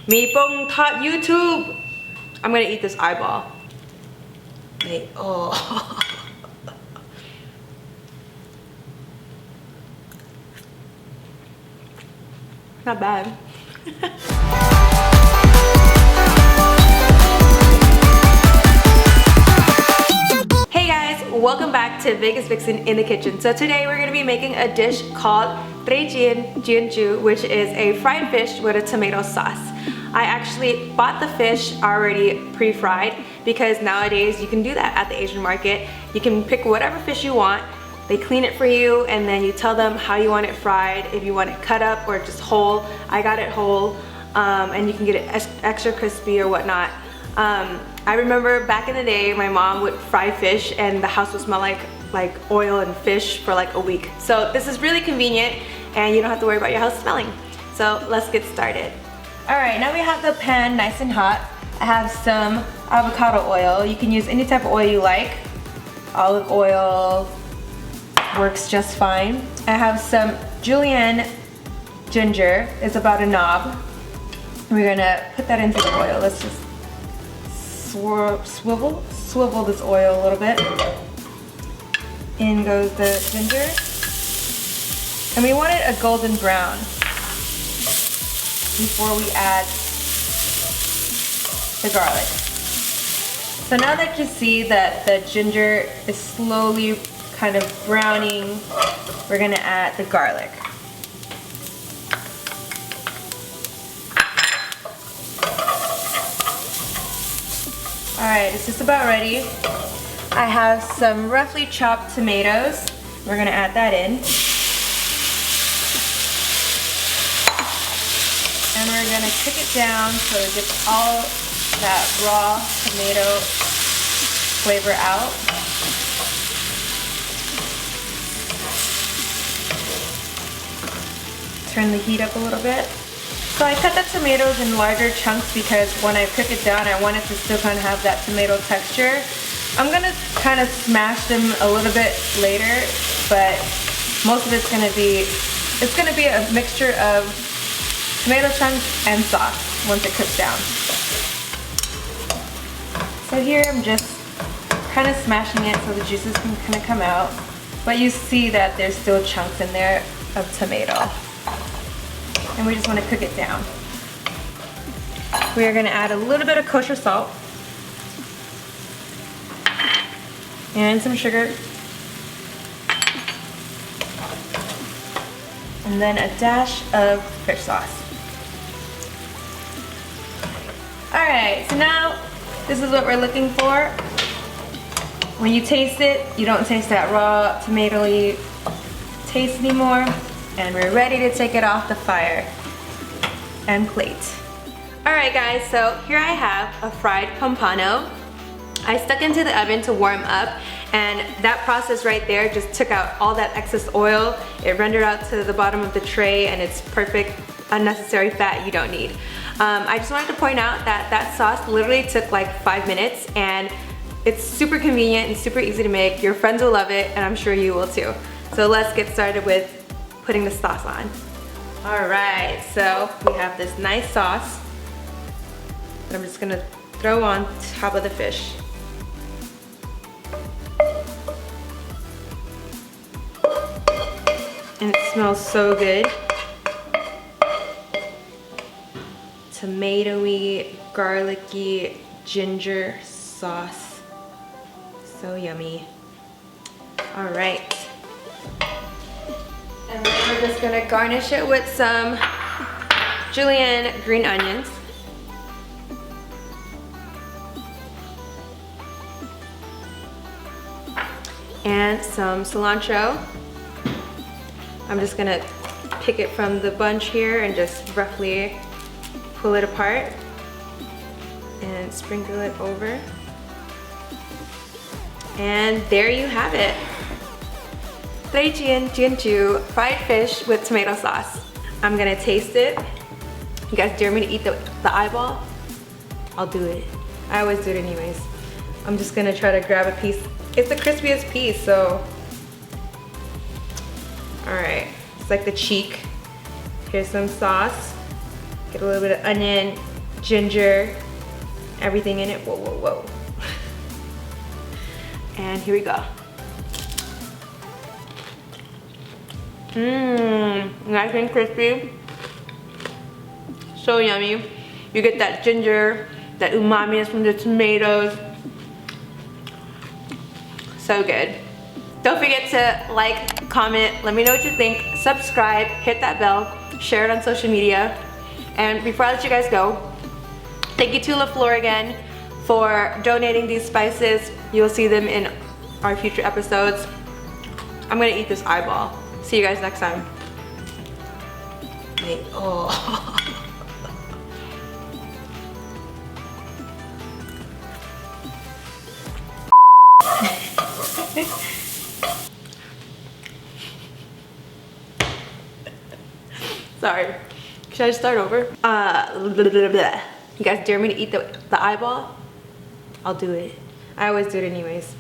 Mi pong tot YouTube. I'm gonna eat this eyeball. Wait, oh. Not bad. Hey guys, welcome back to Vegas Vixen in the kitchen. So today we're gonna be making a dish called Trey Jein, which is a fried fish with a tomato sauce. I actually bought the fish already pre-fried because nowadays you can do that at the Asian market. You can pick whatever fish you want. They clean it for you and then you tell them how you want it fried, if you want it cut up or just whole. I got it whole, and you can get it extra crispy or whatnot. I remember back in the day my mom would fry fish and the house would smell like oil and fish for like a week. So this is really convenient and you don't have to worry about your house smelling. So let's get started. Alright, now we have the pan nice and hot. I have some avocado oil. You can use any type of oil you like. Olive oil works just fine. I have some julienne ginger. It's about a knob. We're gonna put that into the oil. Let's just swivel this oil a little bit. In goes the ginger. And we want it a golden brown before we add the garlic. So now that you see that the ginger is slowly kind of browning, we're gonna add the garlic. Alright, it's just about ready. I have some roughly chopped tomatoes. We're gonna add that in. And we're gonna cook it down so it gets all that raw tomato flavor out. Turn the heat up a little bit. So I cut the tomatoes in larger chunks because when I cook it down I want it to still kind of have that tomato texture. I'm gonna kind of smash them a little bit later, but most of it's gonna be a mixture of tomato chunks and sauce once it cooks down. So here I'm just kind of smashing it so the juices can kind of come out, but you see that there's still chunks in there of tomato. And we just want to cook it down. We are going to add a little bit of kosher salt and some sugar. And then a dash of fish sauce. Alright, so now this is what we're looking for. When you taste it, you don't taste that raw tomatoey taste anymore. And we're ready to take it off the fire and plate. Alright guys, so here I have a fried pompano. I stuck into the oven to warm up, and that process right there just took out all that excess oil. It rendered out to the bottom of the tray and it's perfect unnecessary fat you don't need. I just wanted to point out that that sauce literally took like 5 minutes and it's super convenient and super easy to make. Your friends will love it and I'm sure you will too. So let's get started with putting the sauce on. Alright, so we have this nice sauce that I'm just gonna throw on top of the fish. And it smells so good. Tomatoey, garlicky, ginger sauce. So yummy. Alright. And then we're just gonna garnish it with some julienne green onions. And some cilantro. I'm just gonna pick it from the bunch here and just roughly pull it apart and sprinkle it over. And there you have it. Trey Jein, fried fish with tomato sauce. I'm gonna taste it. You guys dare me to eat the eyeball? I'll do it. I always do it anyways. I'm just gonna try to grab a piece. It's the crispiest piece, so. All right, it's like the cheek. Here's some sauce. Get a little bit of onion, ginger, everything in it. Whoa, whoa, whoa. And here we go. Nice and crispy. So yummy. You get that ginger, that umami from the tomatoes. So good. Don't forget to like, comment, let me know what you think, subscribe, hit that bell, share it on social media. And before I let you guys go, thank you to LaFleur again for donating these spices. You'll see them in our future episodes. I'm gonna eat this eyeball. See you guys next time. Oh. Sorry. Should I start over? You guys dare me to eat the eyeball? I'll do it. I always do it anyways.